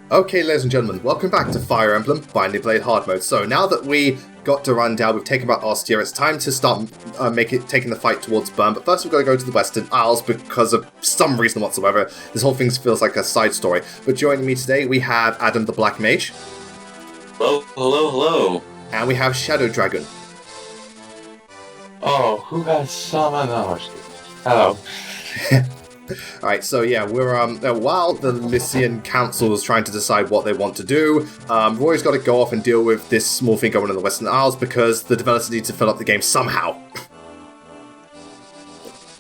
Okay, ladies and gentlemen, welcome back to Fire Emblem Binding Blade Hard Mode. So now that we got to Rundale, we've taken out Ostia, it's time to start taking the fight towards Bern. But first we've got to go to the Western Isles because of some reason whatsoever. This whole thing feels like a side story. But joining me today, we have Adam the Black Mage. Hello, hello, hello. And we have Shadow Dragon. Oh, who has summoned us? Hello. Alright, so yeah, we're while the Lycian Council is trying to decide what they want to do, Roy's got to go off and deal with this small thing going on in the Western Isles because the developers need to fill up the game somehow.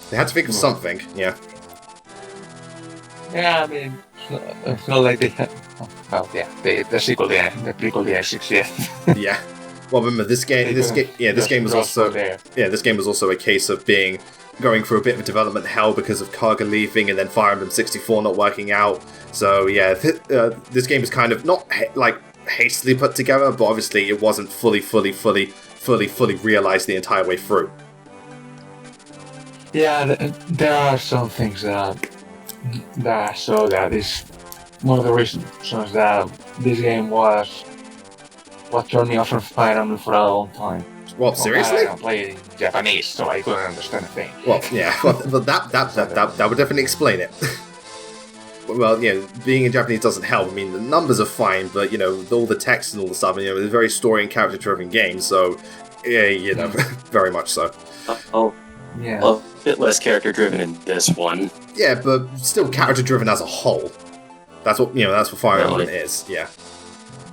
They had to think of something, yeah. Yeah, I mean, it's not like they had. Well, yeah, the sequel, the prequel, the X6, yeah. Yeah. Well, remember this game was also a case of going through a bit of development hell because of Karga leaving and then Fire Emblem 64 not working out. So yeah, this game is kind of not hastily put together, but obviously it wasn't fully realized the entire way through. Yeah, there are some things that is one of the reasons that this game was what turned me off from Fire Emblem for a long time. Well, seriously? I don't play in Japanese, so I couldn't understand a thing. Well, yeah, that would definitely explain it. Well, yeah, being in Japanese doesn't help. I mean, the numbers are fine, but, all the text and all the stuff, it's a very story and character-driven game, so, yeah, very much so. Oh, yeah. Well, a bit less character-driven in this one. Yeah, but still character-driven as a whole. That's what Fire Emblem is, yeah.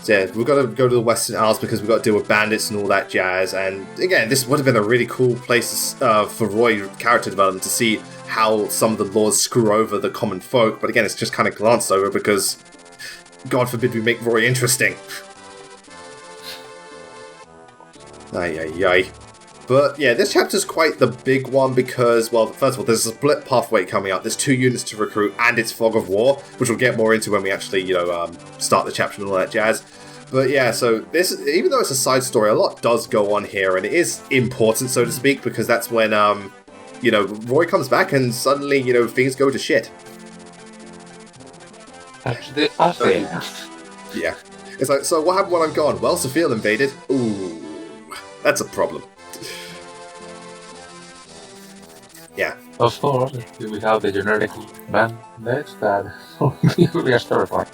So yeah, we've got to go to the Western Isles because we've got to deal with bandits and all that jazz. And again, this would have been a really cool place for Roy character development to see how some of the laws screw over the common folk. But again, it's just kind of glanced over because, God forbid, we make Roy interesting. Ay. But yeah, this chapter's quite the big one because, well, first of all, there's a split pathway coming up. There's 2 units to recruit, and it's Fog of War, which we'll get more into when we actually, start the chapter and all that jazz. But yeah, so this, even though it's a side story, a lot does go on here, and it is important, so to speak, because that's when, Roy comes back and suddenly, things go to shit. Yeah. It's like, so what happened when I'm gone? Well, Sophia invaded. Ooh, that's a problem. Yeah. Of course, we have the generic bandits that we are terrifying.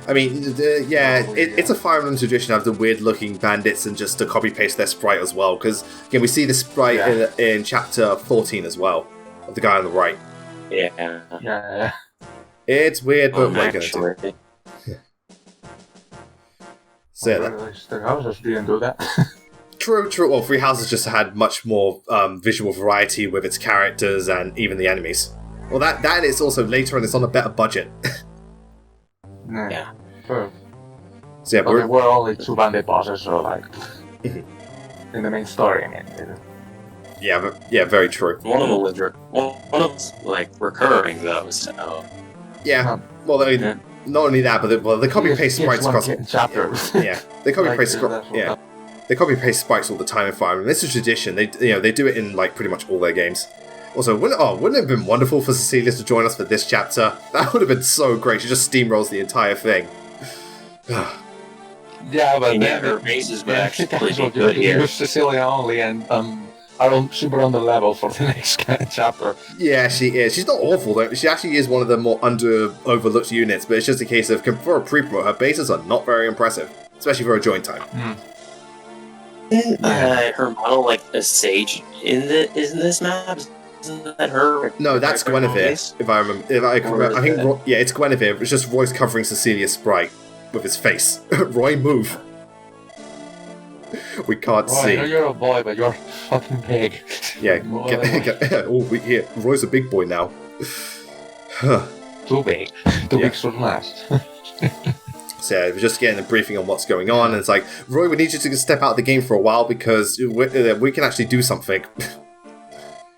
I mean, it's a Fire Emblem tradition to have the weird-looking bandits and just to copy-paste their sprite as well, because, again, we see the sprite in Chapter 14 as well, of the guy on the right. Yeah. It's weird, but what are you going to do? So the houses didn't do that. True. Well, Three Houses just had much more visual variety with its characters and even the enemies. Well, that and it's also later and it's on a better budget. Yeah. True. So yeah, but there were only 2 bandit bosses, so in the main story, I mean. Yeah, very true. One of them was recurring though. So. Yeah. Well, I mean, not only that, but the copy-paste sprites across chapters. Yeah, they copy-paste. They copy-paste spikes all the time in Fire Emblem. This is tradition. They do it in pretty much all their games. Also, wouldn't it have been wonderful for Cecilia to join us for this chapter? That would have been so great. She just steamrolls the entire thing. Yeah, but her bases would actually be good here. Use Cecilia only, and super on the level for the next chapter. Yeah, she is. She's not awful though. She actually is one of the more overlooked units. But it's just a case of for a pre-promote, her bases are not very impressive, especially for a join time. Her model a sage isn't this map? Isn't that her? No, that's Guinevere. If I remember, I think it's Guinevere. It's just Roy's covering Cecilia's sprite with his face. Roy, move. We can't see. I know you're a boy, but you're fucking big. Yeah, here. Roy's a big boy now. Too big. Too big should last. So yeah, we're just getting a briefing on what's going on, and it's like, Roy, we need you to step out of the game for a while because we can actually do something.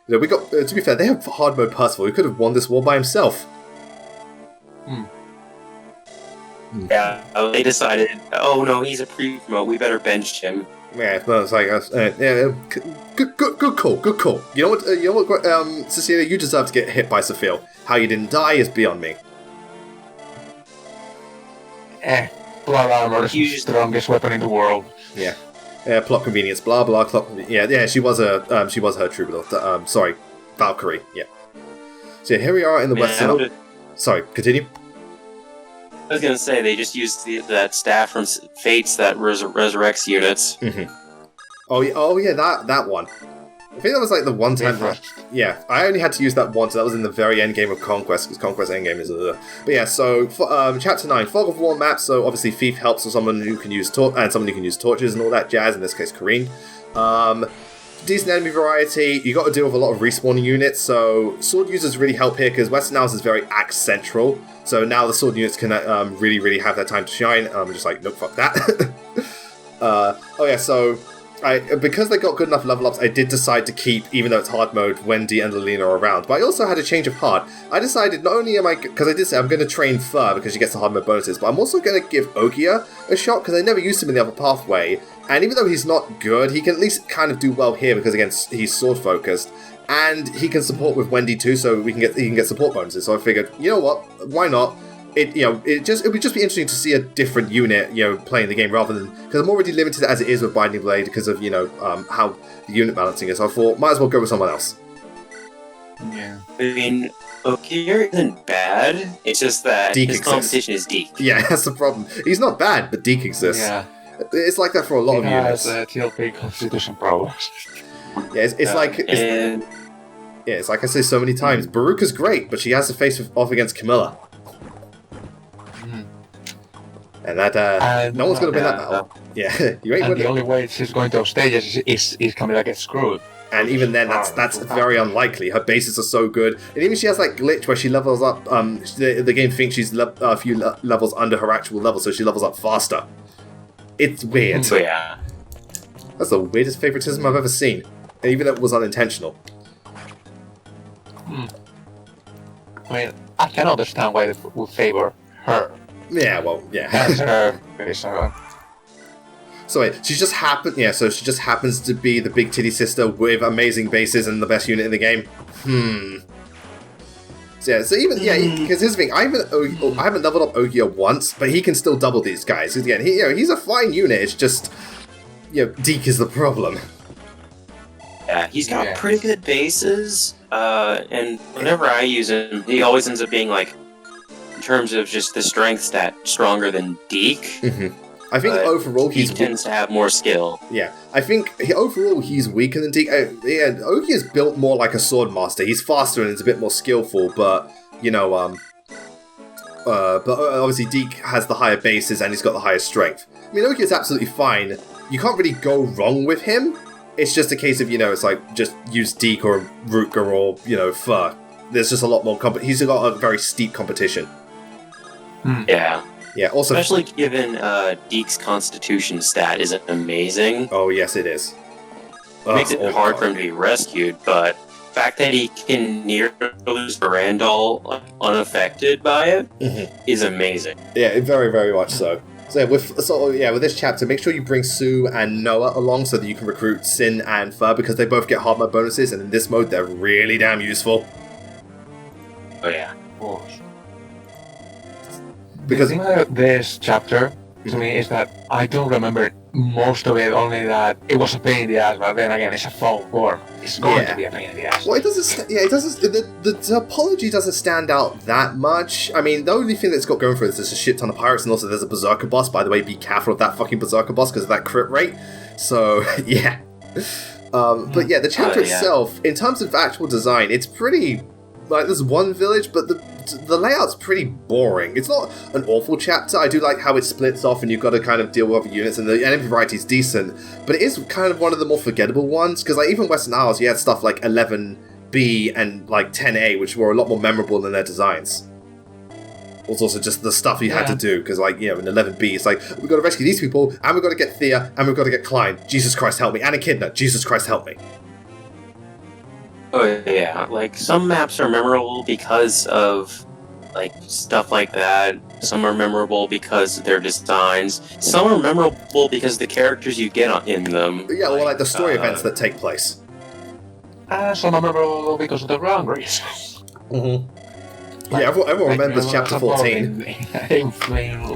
We got to be fair, they have hard mode Percival. He could have won this war by himself. Yeah, they decided, oh no, he's a pre-promote, we better bench him. Yeah, but it's like, good call. You know what, Cecilia, you deserve to get hit by Sophia. How you didn't die is beyond me. Plot armor is the strongest weapon in the world. Yeah. Yeah, plot convenience, blah blah. Yeah. She was her troubadour. Sorry, Valkyrie. Yeah. So here we are in the Western. Sorry, continue. I was gonna say they just used that staff from Fates that resurrects units. Mm-hmm. Oh yeah, that one. I think that was like the one time. Yeah, I only had to use that once. So that was in the very end game of Conquest, because Conquest Endgame is. But yeah, so Chapter 9, Fog of War map. So obviously, Thief helps with someone who can use someone who can use torches and all that jazz. In this case, Kareen. Decent enemy variety. You got to deal with a lot of respawning units. So sword users really help here because Western Isles is very axe central. So now the sword units can really have their time to shine. I'm just like, nope, fuck that. Oh yeah, so. Because they got good enough level ups, I did decide to keep, even though it's hard mode, Wendy and Lilina around. But I also had a change of heart. I decided not only am I, because I did say I'm going to train Fur because she gets the hard mode bonuses, but I'm also going to give Ogia a shot because I never used him in the other pathway. And even though he's not good, he can at least kind of do well here because again he's sword focused, and he can support with Wendy too, so he can get support bonuses. So I figured, you know what, why not? It would just be interesting to see a different unit, playing the game rather than, because I'm already limited as it is with Binding Blade because of how the unit balancing is. So I thought might as well go with someone else. Yeah. I mean, Ogier isn't bad. It's just that Deke his exists. competition is Deke. Yeah, that's the problem. He's not bad, but Deke exists. Yeah. It's like that for a lot of units. He has TLP constitution problems. Yeah, it's like I say so many times. Baruka's great, but she has to face off against Camilla. And that, no one's going to win that battle. Yeah, you ain't winning. The only way she's going to those stages is Camilla gets screwed. And even then, that's very unlikely. Her bases are so good. And even she has that glitch where she levels up, the game thinks she's a few levels under her actual level, so she levels up faster. It's weird. So yeah. That's the weirdest favoritism I've ever seen. And even though it was unintentional. I mean, I can understand why they would favor her. Yeah, well, yeah. That's her base. So wait, she just happens to be the big titty sister with amazing bases and the best unit in the game. So even because here's the thing, I haven't leveled up Ogia once, but he can still double these guys. Again, he's a fine unit. It's just Deke is the problem. Yeah, he's got pretty good bases, and whenever I use him, he always ends up being like, in terms of just the strength stat, stronger than Deke. I think overall he tends to have more skill. Yeah, I think overall he's weaker than Deke. Ogi is built more like a sword master. He's faster and is a bit more skillful, but but obviously Deke has the higher bases and he's got the higher strength. I mean, Ogi is absolutely fine. You can't really go wrong with him. It's just a case of it's like just use Deke or Rutger or Fur. There's just a lot more he's got a very steep competition. Yeah. Yeah, also especially given Deke's constitution stat is amazing. Oh yes, it is. It makes it hard for him to be rescued, but the fact that he can nearly lose Randall unaffected by it is amazing. Yeah, very, very much so. So with this chapter, make sure you bring Sue and Noah along so that you can recruit Sin and Fur because they both get hard mode bonuses, and in this mode they're really damn useful. Oh yeah. Because the thing about this chapter to me is that I don't remember most of it, only that it was a pain in the ass, but then again it's a Fog War. It's going to be a pain in the ass. Well, it doesn't. The topology doesn't stand out that much. I mean, the only thing that's got going for it is there's a shit ton of pirates, and also there's a berserker boss. By the way, be careful of that fucking berserker boss because of that crit rate. So yeah. But yeah, the chapter itself, in terms of actual design, it's pretty. Like, there's one village, but the layout's pretty boring. It's not an awful chapter. I do like how it splits off and you've got to kind of deal with other units, and the enemy variety is decent, but it is kind of one of the more forgettable ones, because like even Western Isles, you had stuff like 11B and like 10A, which were a lot more memorable than their designs. It was also just the stuff you had to do, because like, in 11B, it's like, we've got to rescue these people, and we've got to get Thea, and we've got to get Klein. Jesus Christ, help me. And Echidna. Jesus Christ, help me. Oh yeah, like some maps are memorable because of like stuff like that. Some are memorable because of their designs. Some are memorable because the characters you get in them. Yeah, well, like the story events that take place. Some are memorable because of the boundaries. Yeah, everyone remembers chapter 14. In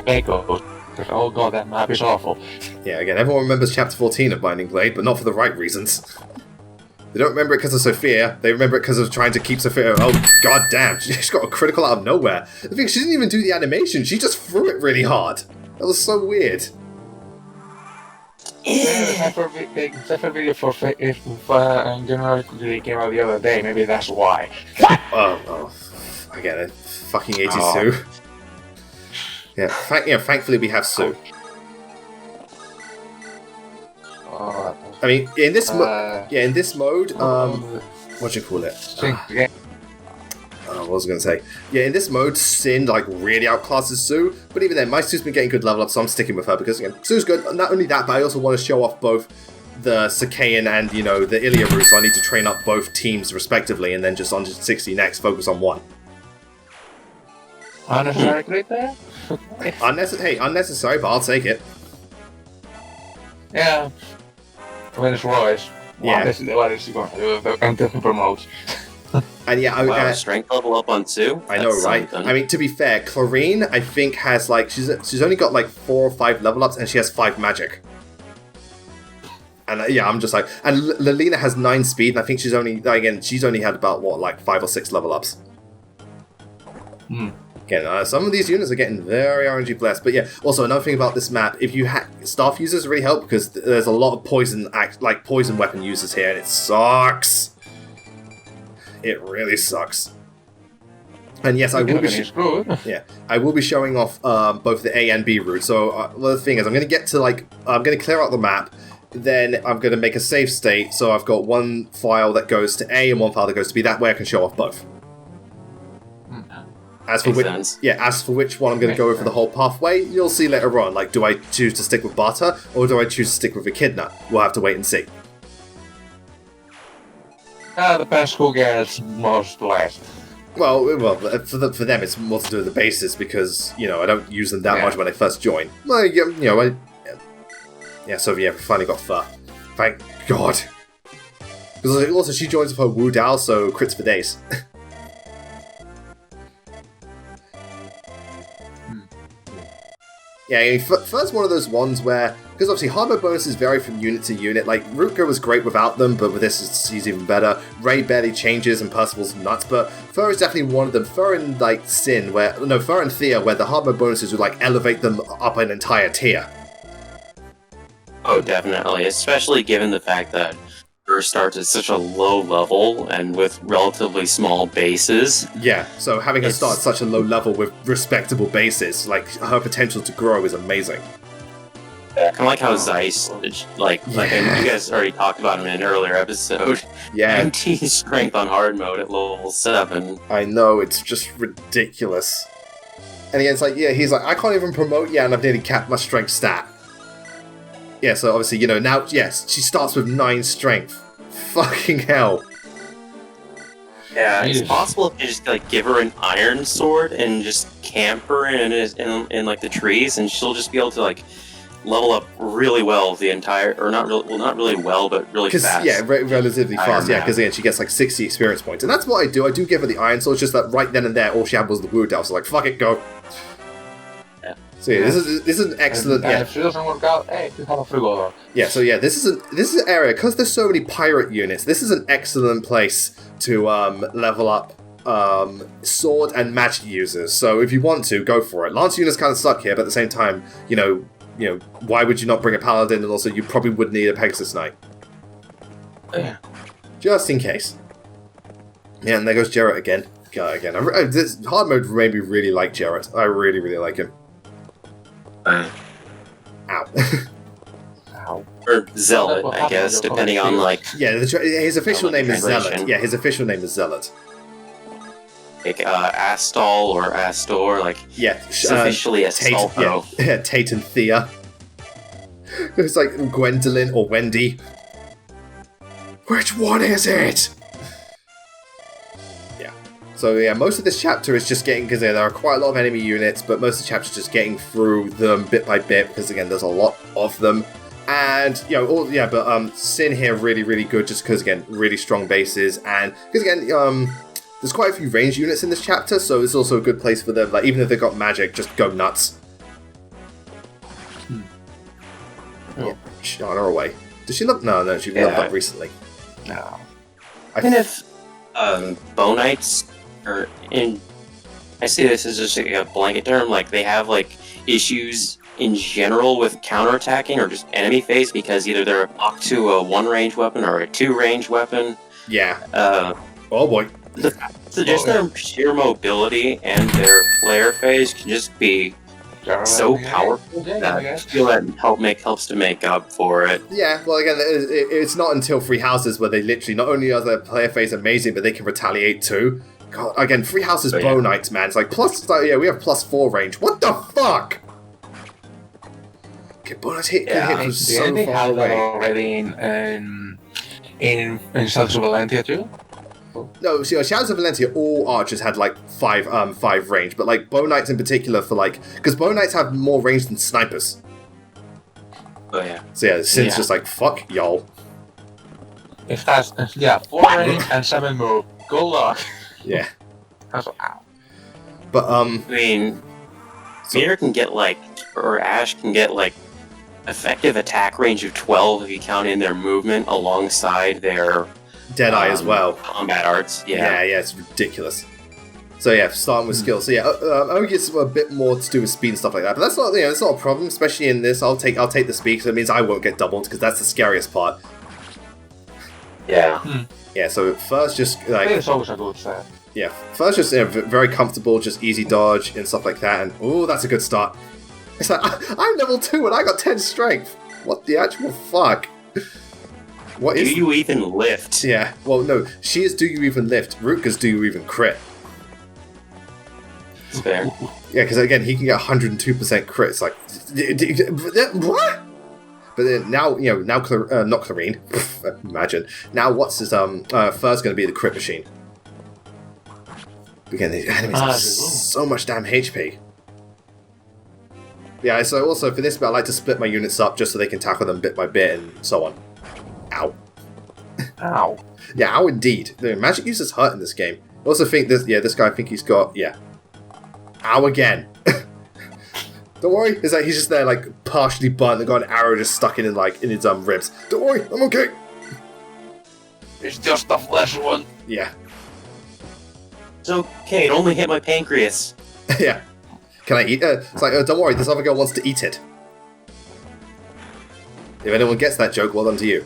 Echo. Oh god, that map is awful. Yeah, again, everyone remembers chapter 14 of Binding Blade, but not for the right reasons. They don't remember it because of Sophia, they remember it because of trying to keep Sophia. Oh, god damn, she got a critical out of nowhere. The thing, she didn't even do the animation, she just threw it really hard. That was so weird. Except for video for January came out the other day, maybe that's why. Oh, I get it. Fucking 82. Yeah, thankfully we have Sue. I mean, in this mode, what do you call it? What was I going to say? Yeah, in this mode, Sin like really outclasses Sue, but even then, my Sue's been getting good level up, so I'm sticking with her because again, Sue's good. Not only that, but I also want to show off both the Sakaean and the Ilia route, so I need to train up both teams respectively, and then just on 60 next, focus on one. Unnecessary clip there? Unnecessary, but I'll take it. Yeah. I mean, it's Royce. Yeah. What is he going to do until he promotes? And yeah, strength level up on 2? I know, right? I mean, to be fair, Clarine, I think, has like she's only got like 4 or 5 level ups, and she has 5 magic. And yeah, I'm just like, and Lilina has 9 speed, and I think she's only had about what, like 5 or 6 level ups. Again, some of these units are getting very RNG blessed, but yeah. Also, another thing about this map, if you staff users really help because there's a lot of poison weapon users here, and it sucks. It really sucks. And yes, I will be. I will be showing off both the A and B route. So the thing is, I'm going to clear out the map. Then I'm going to make a save state. So I've got one file that goes to A and one file that goes to B. That way, I can show off both. As for which one I'm going to go over the whole pathway, you'll see later on. Like, do I choose to stick with Bata or do I choose to stick with Echidna? We'll have to wait and see. Depends who gets most left. Well, for them, it's more to do with the bases because I don't use them that much when I first join. Like, so we finally got Fur. Thank God. Because also she joins with her Wu Dao, so crits for days. Yeah, I mean, Fur's one of those ones where, because obviously hard mode bonuses vary from unit to unit. Like, Rutger was great without them, but with this he's even better. Ray barely changes and Percival's nuts, but Fur is definitely one of them. Fur and Fur and Thea, where the hard mode bonuses would like elevate them up an entire tier. Oh, definitely, especially given the fact that Fur starts at such a low level and with relatively small bases. Yeah, so having her start at such a low level with respectable bases, like, her potential to grow is amazing. Kind of like how Zeiss, and you guys already talked about him in an earlier episode. Yeah. 19 strength on hard mode at level 7. I know, it's just ridiculous. And again, it's like, he's like, I can't even promote yet, and I've nearly capped my strength stat. Yeah, so obviously, now, yes, she starts with 9 strength. Fucking hell. Yeah, it's possible if you just, give her an iron sword and just camp her in the trees, and she'll just be able to, level up really well the entire, or not really well, but really fast. Yeah, relatively fast, because again, she gets 60 experience points. And that's what I do. I do give her the iron sword, it's just that right then and there, all she had was the Wu Dao, so fuck it, go. So this is an excellent. And if she doesn't work out, hey, you have a free go. Yeah, so this is an area because there's so many pirate units. This is an excellent place to level up sword and magic users. So if you want to, go for it. Lance units kind of suck here, but at the same time, why would you not bring a paladin? And also, you probably would need a Pegasus Knight, just in case. Yeah, and there goes Jarrett again. This hard mode made me really like Jarrett. I really, really like him. Ow. Ow. Or Zealot, I guess, depending on, Yeah, his official name is Zealot. Yeah, his official name is Zealot. Astol or Astor, it's officially Astolfo. Yeah, Tate and Thea. It's like Gwendolyn or Wendy. Which one is it? So most of this chapter is just getting, because there are quite a lot of enemy units, but most of the chapter is just getting through them bit by bit, because again, there's a lot of them. And, Sin here really, really good, just because, again, really strong bases, and, because again, There's quite a few ranged units in this chapter, so it's also a good place for them, like, even if they've got magic, just go nuts. Yeah, shot her away. Does she look? No, she leveled up recently. No. Even if Bow Knights are in, I see this as just like a blanket term, like they have like issues in general with counterattacking or just enemy phase because either they're locked to a 1-range weapon or a 2-range weapon. Yeah. Oh boy. Just their sheer mobility and their player phase can just be so powerful that I feel that helps to make up for it. Yeah, well, again, it's not until Free Houses where they literally, not only are their player phase amazing, but they can retaliate too. God, again, Free Houses Bow Knights, man. It's like, we have +4 range. What the fuck? Okay, Bow Knights can hit from so they far have that away. already in Shadows of Valentia too? No, see, Shadows of Valentia, all archers had like 5 range, but like Bow Knights in particular for like, because Bow Knights have more range than snipers. Oh yeah. So yeah, Sin's just like, fuck y'all. It has 4 range and 7 move. Good luck. Yeah. Ow. But I mean, Meter can get like, or Ash can get like effective attack range of 12 if you count in their movement alongside their Deadeye as well. Combat arts, yeah, it's ridiculous. So yeah, starting with skills. So yeah, Ogre is a bit more to do with speed and stuff like that, but that's not, it's not a problem, especially in this. I'll take the speed because it means I won't get doubled because that's the scariest part. Yeah. Yeah. So first, just like It's always a good set. yeah, first just very comfortable, just easy dodge and stuff like that, and oh, that's a good start. It's like I'm level 2 and I got 10 strength. What the actual fuck? What Do is? you even lift? Yeah. Well, no. She is. Do you even lift? Rutger's do you even crit? It's fair. Yeah, because again, he can get 102% crit. It's like, what? But then now, not Clarine. Imagine. Now, what's his first going to be the crit machine? Again, these enemies have so much damn HP. Yeah. So also for this bit, I like to split my units up just so they can tackle them bit by bit and so on. Ow. Ow. Yeah, ow indeed. The magic users hurt in this game. I also think this guy, I think he's got, ow again. Don't worry, it's like he's just there, like, partially burnt and got an arrow just stuck in his ribs. Don't worry, I'm okay. It's just the flesh one. Yeah. It's okay, it only hit my pancreas. Yeah. Can I eat it? It's like, don't worry, this other girl wants to eat it. If anyone gets that joke, well done to you.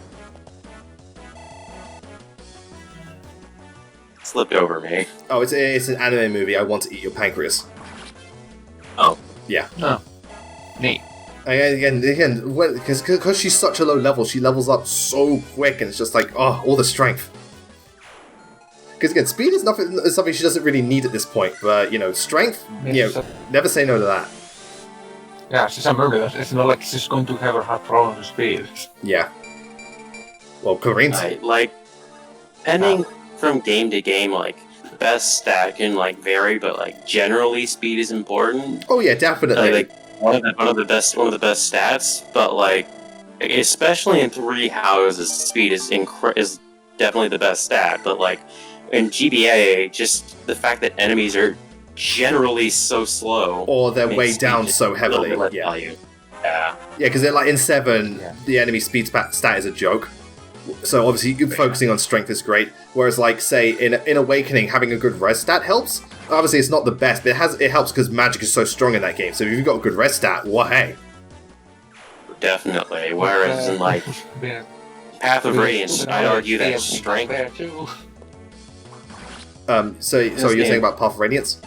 Slipped over me. Oh, it's an anime movie, I Want to Eat Your Pancreas. Oh. Yeah. Oh. Neat. Again, because she's such a low level, she levels up so quick, and it's just like, all the strength. Because again, speed is something she doesn't really need at this point, but strength, never say no to that. Yeah, she's a murderer. It's not like she's going to have her hard problem with speed. Yeah. Well, Clarine's... Depending from game to game, best stat can, vary, but, generally speed is important. Oh, yeah, definitely. One of the best stats, but, especially in 3 houses, speed is definitely the best stat, but, in GBA, just the fact that enemies are generally so slow, or they're weighed down so heavily. Yeah, because they're in 7, the enemy speed stat is a joke. So obviously, focusing on strength is great. Whereas, say in Awakening, having a good res stat helps. Obviously, it's not the best, but it helps because magic is so strong in that game. So if you've got a good res stat, well, hey. Definitely. Whereas in Path of Radiance, I'd argue that strength. So you're saying about Path of Radiance?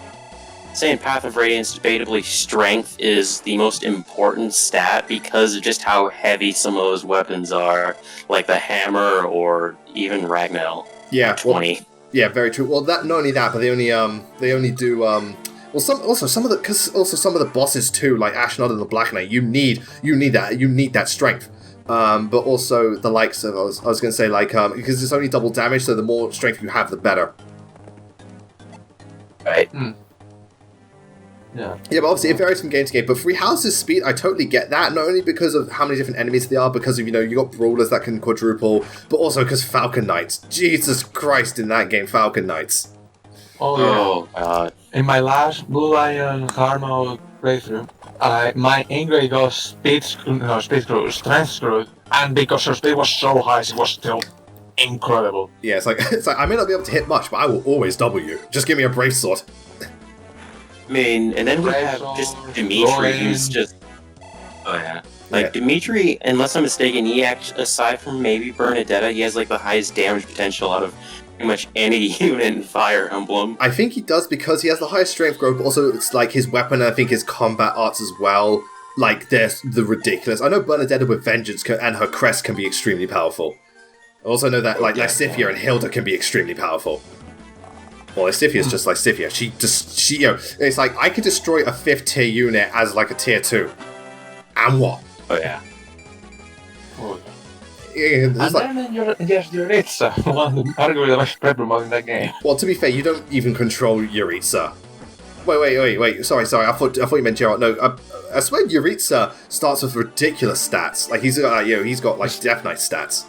Saying Path of Radiance, debatably, strength is the most important stat because of just how heavy some of those weapons are, like the hammer or even Ragnell. Yeah, 20. Yeah, very true. Well, not only that, but they only do some of the bosses too, like Ashnod and the Black Knight. You need that strength. But also the likes of I was going to say because it's only double damage, so the more strength you have, the better. Right. Yeah. Yeah, but obviously it varies from game to game. But Free House's speed, I totally get that. Not only because of how many different enemies there are, because of you got brawlers that can quadruple, but also because Falcon Knights. Jesus Christ, in that game, Falcon Knights. Oh yeah. Oh god. In my last Blue Lion hard mode playthrough, my Ingray got strength screwed, and because her speed was so high, it was still incredible. Yeah, it's like I may not be able to hit much, but I will always double you. Just give me a brave sword. I mean, and then we have just Dimitri, who's just... Oh yeah. Like, Dimitri, unless I'm mistaken, he actually, aside from maybe Bernadetta, he has like the highest damage potential out of pretty much any unit in Fire Emblem. I think he does because he has the highest strength growth, but also it's like his weapon and I think his combat arts as well. Like, they're the ridiculous. I know Bernadetta with Vengeance and her crest can be extremely powerful. I also know that, like, Lycia and Hilda can be extremely powerful. Well, Lycia's just like Lycia. She, you know, it's like, I could destroy a 5th tier unit as, like, a tier 2. And what? Oh, yeah. And then Yuritsa, arguably the most prep mode in that game. Well, to be fair, you don't even control Yuritsa. Wait. Sorry. I thought you meant Geralt. No, I swear Yuritsa starts with ridiculous stats. Like, he's got like Death Knight stats.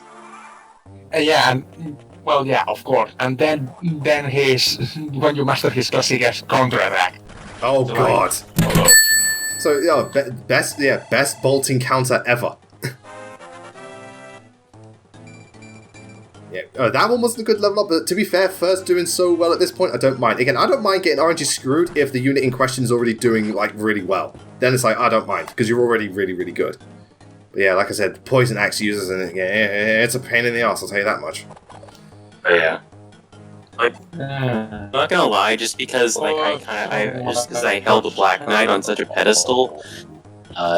Of course. And then when you master his class, he gets counterattack. Oh god. So best bolting counter ever. Yeah, that one wasn't a good level up, but to be fair, first doing so well at this point, I don't mind. Again, I don't mind getting RNG screwed if the unit in question is already doing, like, really well. Then it's like, I don't mind, because you're already really, really good. But yeah, like I said, Poison Axe users, and it's a pain in the ass, I'll tell you that much. Oh, yeah. Like, I'm not gonna lie, just because, like, I held the Black Knight on such a pedestal,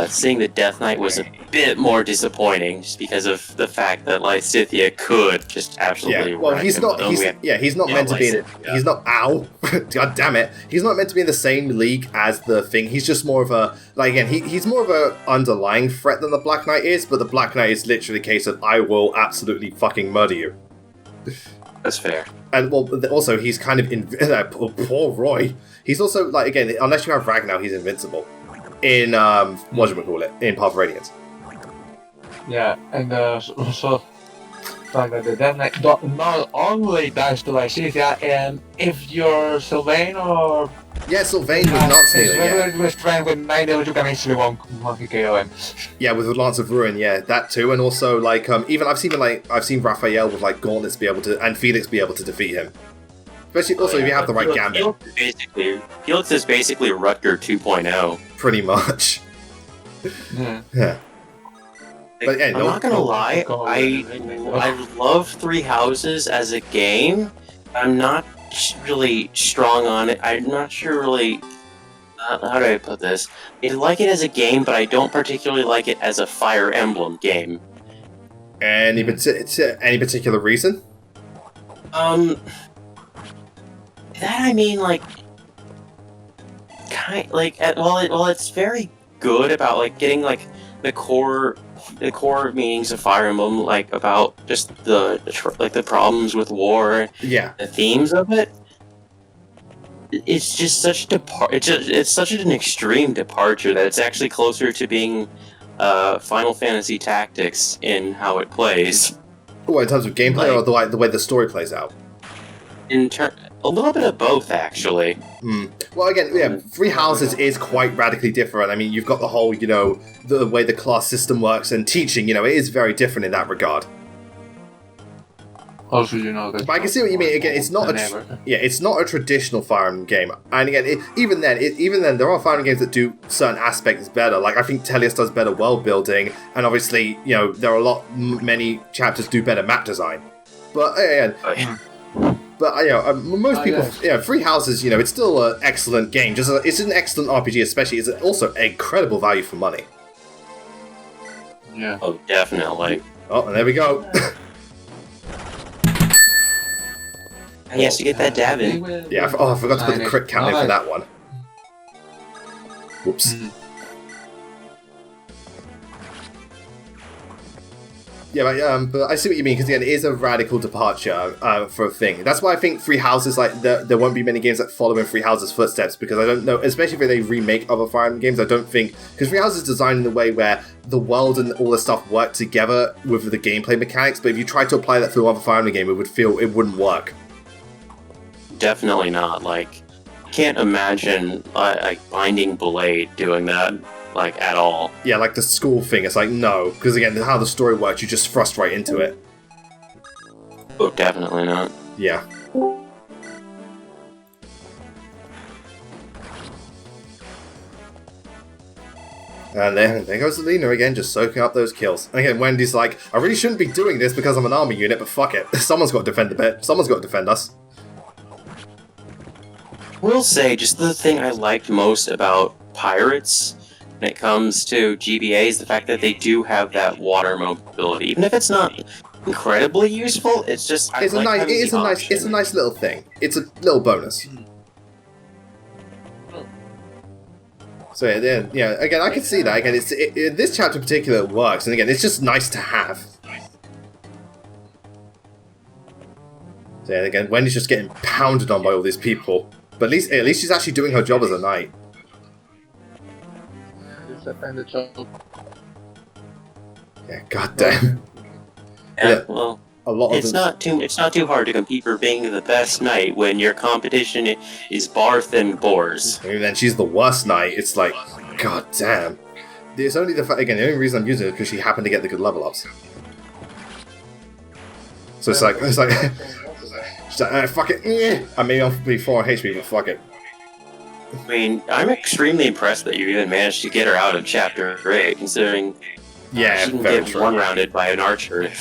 seeing the Death Knight was a bit more disappointing, just because of the fact that Lycia could just absolutely. Yeah, well, he's not meant to be. He's not. Ow! God damn it! He's not meant to be in the same league as the Thing. He's just more of a he's more of a underlying threat than the Black Knight is. But the Black Knight is literally a case of I will absolutely fucking murder you. That's fair. And well, also he's kind of poor Roy. He's also like again, unless you have Ragnar, he's invincible. In what do we call it? In Path of Radiance. Yeah, and so like the Death Knight not only dies to Lycia, and if you're Sylvain or Sylvain with Lance Healing, regular strength with 9 damage, you can easily one KO him. Yeah, with the Lance of Ruin, that too, and also like even I've seen Raphael with like gauntlets be able to, and Felix be able to defeat him. Especially also if you have the right gambit. Felix is basically Rutger 2.0. Pretty much. Yeah. But yeah, I'm not gonna lie, I love Three Houses as a game. I'm not really strong on it. I'm not sure really. How do I put this? I like it as a game, but I don't particularly like it as a Fire Emblem game. Any particular reason? That I mean, like, it's very good about like getting like the core meanings of Fire Emblem, like about just the problems with war, the themes of it. It's just such it's such an extreme departure that it's actually closer to being Final Fantasy Tactics in how it plays. Well, in terms of gameplay, or the way the story plays out. A little bit of both, actually. Well, again, Three Houses is quite radically different. I mean, you've got the whole, the way the class system works and teaching, it is very different in that regard. Also, that. But I can see what you mean. Again, it's not it's not a traditional Fire Emblem game. And again, even then, there are Fire Emblem games that do certain aspects better. Like I think Tellius does better world building, and obviously, there are many chapters do better map design. But But most people, Three Houses, it's still an excellent game. It's an excellent RPG, especially. It's also incredible value for money. Yeah. Oh, definitely. Oh, and there we go. He has to get that dab in. Yeah, I forgot to put the crit count in for that one. Whoops. Yeah, but I see what you mean, because again, it is a radical departure for a thing. That's why I think Three Houses, there won't be many games that follow in Three Houses' footsteps, because I don't know, especially if they remake other Fire Emblem games, I don't think, because Three Houses is designed in a way where the world and all the stuff work together with the gameplay mechanics, but if you try to apply that to another Fire Emblem game, it wouldn't work. definitely not. Like, can't imagine like Binding Blade doing that, like, at all. Yeah, like the school thing, it's like, no. Because again, how the story works, you just thrust right into it. Oh, definitely not. Yeah. And there goes Lena again, just soaking up those kills. And again, Wendy's like, I really shouldn't be doing this because I'm an army unit, but fuck it. Someone's got to defend the bit. Someone's got to defend us. Will say, just the thing I liked most about pirates when it comes to GBA is the fact that they do have that water mobility. Even if it's not incredibly useful, it's just It's a nice little thing. It's a little bonus. So yeah, again, I can see that. Again, this chapter in particular works, and again, it's just nice to have. So yeah, again, Wendy's just getting pounded on by all these people, but at least she's actually doing her job as a knight. Yeah, goddamn. Yeah, well, a lot of it's not too hard to compete for being the best knight when your competition is Barth and Bors. And then she's the worst knight. It's like, god damn. It's only the fact, again, the only reason I'm using it is because she happened to get the good level ups. So it's like she's like, fuck it. I may not be 4 HP, but fuck it. I mean, I'm extremely impressed that you even managed to get her out of Chapter 8, considering Yeah, she can very get true. one-rounded by an archer.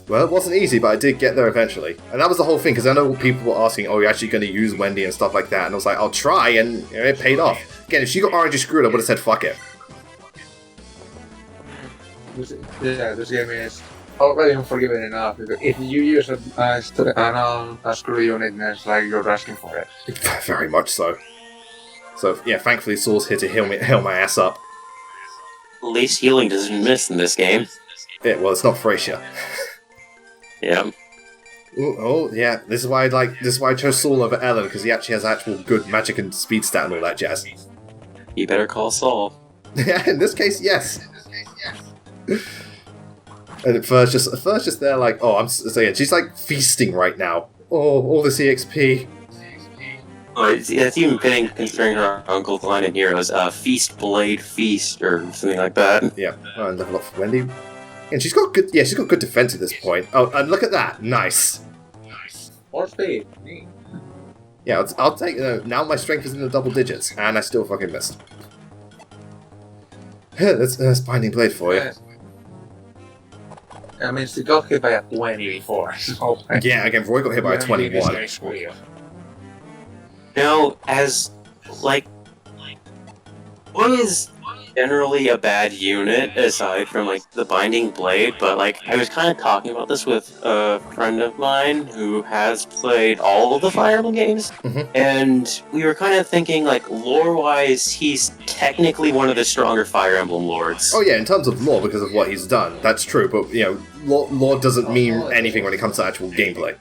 Well, it wasn't easy, but I did get there eventually. And that was the whole thing, because I know people were asking, oh, you're actually going to use Wendy and stuff like that. And I was like, I'll try, and it paid off. Again, if she got RNG screwed, I would have said, fuck it. This game is already unforgiving enough. If you use a screw unit, then it's like you're asking for it. Very much so. So, yeah, thankfully Saul's here to heal my ass up. At least healing doesn't miss in this game. Yeah, well, it's not Thracia. Yeah. Ooh, oh, yeah, this is why I chose Saul over Ellen, because he actually has actual good magic and speed stat and all that jazz. You better call Saul. Yeah, in this case, yes. And at first just there like, oh, I'm saying she's like feasting right now. Oh, all this EXP. Oh, it's even fitting considering her uncle's line in Heroes, Feast Blade Feast, or something like that. Yeah, and level up for Wendy. And she's got good defense at this point. Oh, and look at that, nice. More speed. Neat. Yeah, I'll take now my strength is in the double digits, and I still fucking missed. That's Binding Blade for you. I mean, she got hit by a 20 before, so... Yeah, again, Roy got hit by a 21. Now, as, like, what is generally a bad unit, aside from, like, the Binding Blade, but, like, I was kind of talking about this with a friend of mine who has played all of the Fire Emblem games, and we were kind of thinking, like, lore-wise, he's technically one of the stronger Fire Emblem lords. Oh yeah, in terms of lore, because of what he's done, that's true, but, you know, lore doesn't mean anything when it comes to actual gameplay.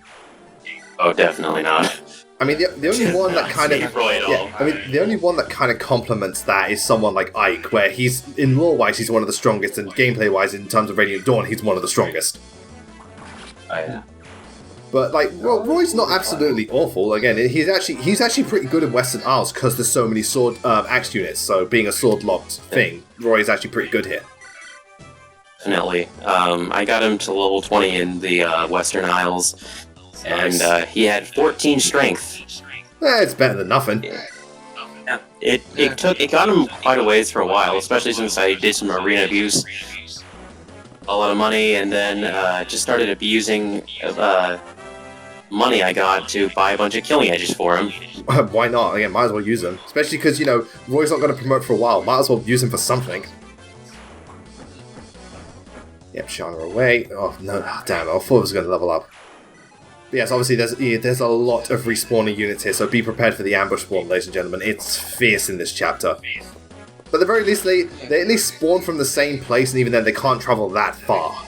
Oh, definitely not. I mean, the only one that kind of the only one that kind of complements that is someone like Ike, where he's in lore-wise he's one of the strongest, and gameplay-wise in terms of Radiant Dawn he's one of the strongest. Oh yeah. But like, Roy's not absolutely awful. Again, he's actually pretty good in Western Isles because there's so many sword axe units. So being a sword-locked thing, Roy is actually pretty good here. Definitely. I got him to level 20 in the Western Isles. Nice. And he had 14 strength. It's better than nothing. Yeah. It got him quite a ways for a while, especially since I did some arena abuse, a lot of money, and then just started abusing money I got to buy a bunch of killing edges for him. Why not? Again, might as well use them, especially because, you know, Roy's not going to promote for a while. Might as well use him for something. Yep, Shana away. Oh no, damn! I thought I was going to level up. But yes, obviously there's a lot of respawning units here, so be prepared for the ambush spawn, ladies and gentlemen. It's fierce in this chapter. But at the very least, they at least spawn from the same place, and even then they can't travel that far.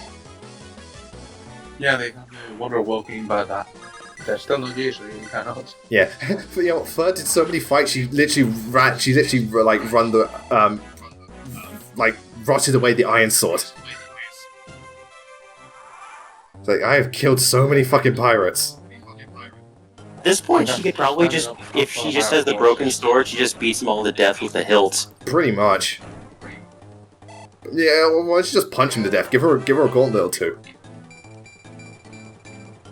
Yeah, they have the water walking, but they're still not usually, you cannot. Yeah, but you know what, Fur did so many fights, she literally run the, rotted away the Iron Sword. It's like, I have killed so many fucking pirates. At this point, she could probably just, if she just has the broken sword, she just beats them all to death with the hilt. Pretty much. Yeah, well, why don't you just punch him to death? Give her a gauntlet or two.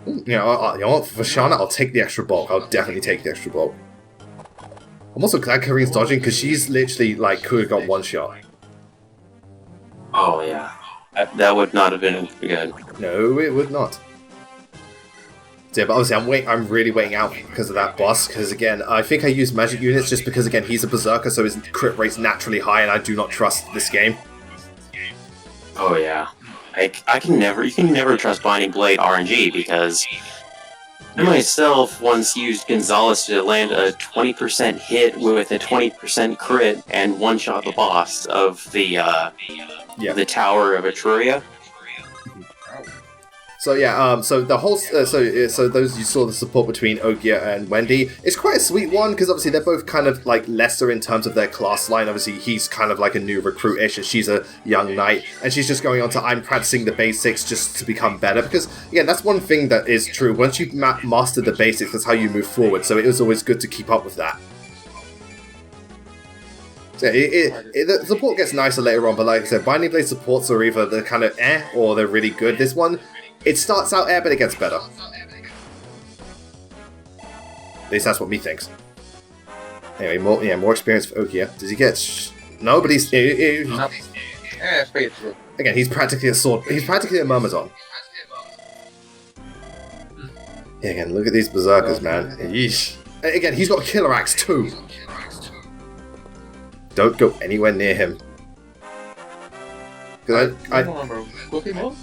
You know, for Shana, I'll take the extra bulk. I'll definitely take the extra bulk. I'm also glad Karin's dodging, because she's literally, like, could have got one shot. Oh, yeah. That would not have been good. No, it would not. So, yeah, but obviously I'm really waiting out because of that boss, because again, I think I use magic units just because, again, he's a berserker, so his crit rate's naturally high, and I do not trust this game. Oh, yeah. You can never trust Binding Blade RNG, because I myself once used Gonzalez to land a 20% hit with a 20% crit and one-shot the boss of the Tower of Etruria. So yeah, so the whole, so those you saw the support between Ogia and Wendy. It's quite a sweet one because obviously they're both kind of like lesser in terms of their class line. Obviously he's kind of like a new recruit-ish and she's a young knight, and she's just going on to I'm practicing the basics just to become better, because again, that's one thing that is true. Once you've mastered the basics, that's how you move forward. So it was always good to keep up with that. So the support gets nicer later on, but like I said, Binding Blade supports are either they're kind of or they're really good. This one, it starts out but it gets better. At least that's what me thinks. Anyway, more experience for Okia. Does he get? No, but he's. No. Yeah, Again, he's practically a sword. He's practically a Myrmidon. Yeah, again, look at these berserkers, man. Yeesh. Again, he's got a killer axe too. Don't go anywhere near him. Because I don't remember. Will he move?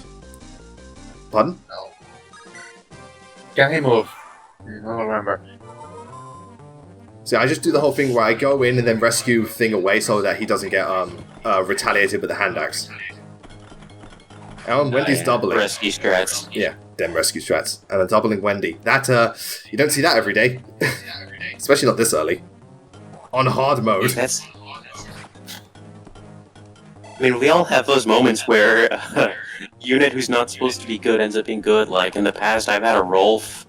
Pardon? No. Can he move? I don't remember. See, I just do the whole thing where I go in and then rescue thing away so that he doesn't get retaliated with the hand axe. And Wendy's doubling. Rescue strats. Yeah, them rescue strats. And I'm doubling Wendy. That, you don't see that every day. Especially not this early. On hard mode. I mean, we all have those moments where a unit who's not supposed to be good ends up being good. Like, in the past, I've had a Rolf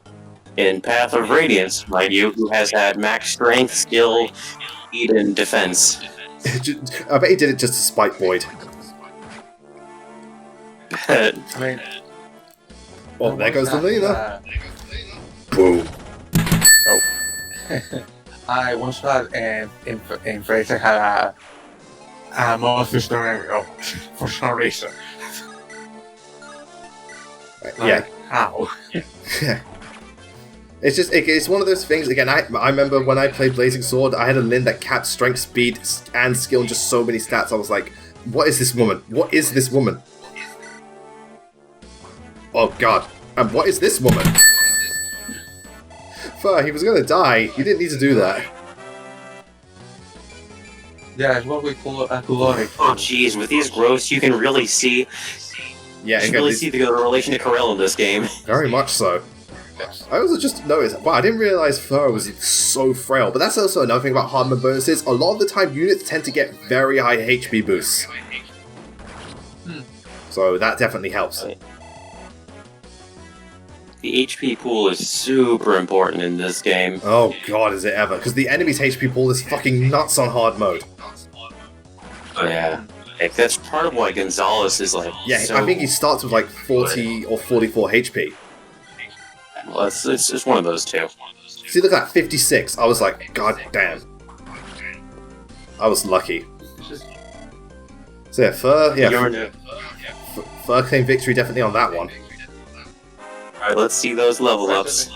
in Path of Radiance, mind you, who has had max strength, skill, speed, and defense. I bet he did it just to spite Boyd. I mean... Oh, there goes the leader. Boom. Oh. I once had in Fraser had a monster story for some reason. Yeah. How? It's just, it's one of those things, again, I remember when I played Blazing Sword, I had a Lyn that capped strength, speed, and skill in just so many stats. I was like, what is this woman? What is this woman? Oh god. And what is this woman? Fur, he was gonna die. You didn't need to do that. Yeah, it's what we call a glory. Oh jeez, with these growths you can really see... Yeah, you can really see the relation to Corel in this game. Very much so. I also just noticed, wow, I didn't realize Fur was so frail, but that's also another thing about hard mode bonuses. A lot of the time, units tend to get very high HP boosts. So that definitely helps. The HP pool is super important in this game. Oh god, is it ever? Because the enemy's HP pool is fucking nuts on hard mode. Oh yeah. Like, that's part of why Gonzalez is like... Yeah, so I think he starts with like 40 or 44 HP. Well, it's one of those two. See, look at that, 56. I was like, god damn. I was lucky. So yeah, Fur, Fur claimed victory definitely on that one. Alright, let's see those level ups.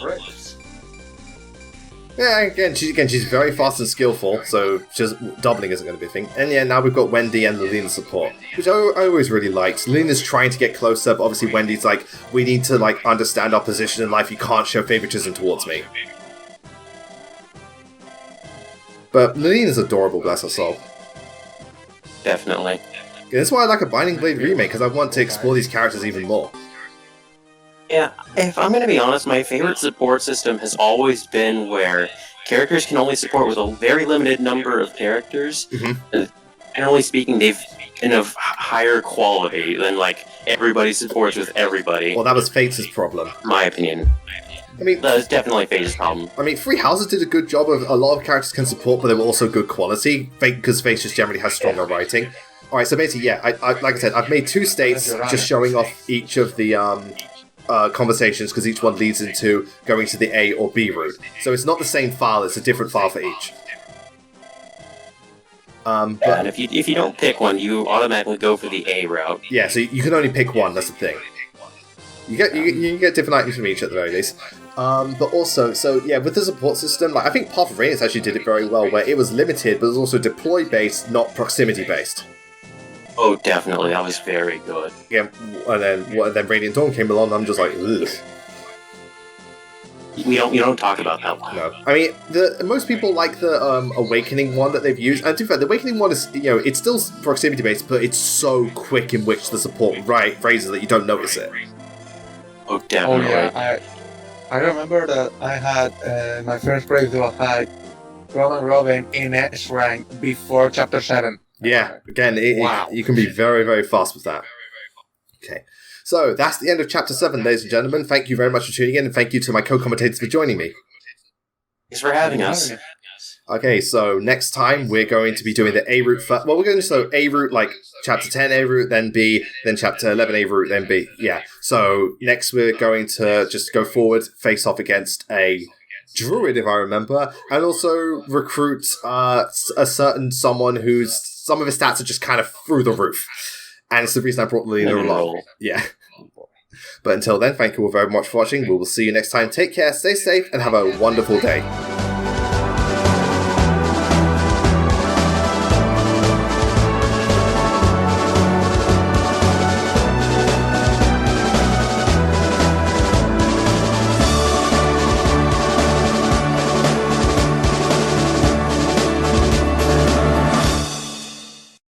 Yeah, again, she's very fast and skillful, so just doubling isn't going to be a thing. And yeah, now we've got Wendy and Lilina's support, which I always really liked. Lilina's trying to get closer, but obviously Wendy's like, we need to like understand our position in life. You can't show favoritism towards me. But Lilina's adorable, bless her soul. Definitely. Yeah, that's why I like a Binding Blade remake, because I want to explore these characters even more. Yeah, if I'm gonna be honest, my favorite support system has always been where characters can only support with a very limited number of characters. Generally speaking, they've been of higher quality than like everybody supports with everybody. Well, that was Fates' problem. My opinion. I mean, That is definitely Phase's problem. I mean, Three Houses did a good job of a lot of characters can support, but they were also good quality, because Phase just generally has stronger writing. Alright, so basically, yeah, like I said, I've made 2 states just showing off each of the conversations, because each one leads into going to the A or B route. So it's not the same file, it's a different file for each. And if you don't pick one, you automatically go for the A route. Yeah, so you can only pick one, that's the thing. You get different items from each at the very least. But also, so yeah, with the support system, like I think Path of Radiance actually did it very well, where it was limited, but it was also deploy-based, not proximity-based. Oh, definitely, that was very good. Yeah, and then Radiant Dawn came along, and I'm just like, ugh. We don't talk about that one. No, I mean, most people like the Awakening one that they've used, and to be fair, the Awakening one is, it's still proximity based, but it's so quick in which the support phrases that you don't notice it. Oh, definitely. Oh yeah, I remember that I had my first playthrough. I had Roman Robin in S rank before Chapter 7. Yeah, again, you can be very, very fast with that. Okay. So, that's the end of Chapter 7, ladies and gentlemen. Thank you very much for tuning in, and thank you to my co-commentators for joining me. Thanks for having us. Okay, so next time we're going to be doing the A route first. Well, we're going to do A route, like Chapter 10 A route, then B, then Chapter 11 A route, then B. Yeah, so next we're going to just go forward, face off against a druid, if I remember, and also recruit a certain someone whose some of his stats are just kind of through the roof. And it's the reason I brought Lena along. Yeah. But until then, thank you all very much for watching. We will see you next time. Take care, stay safe, and have a wonderful day.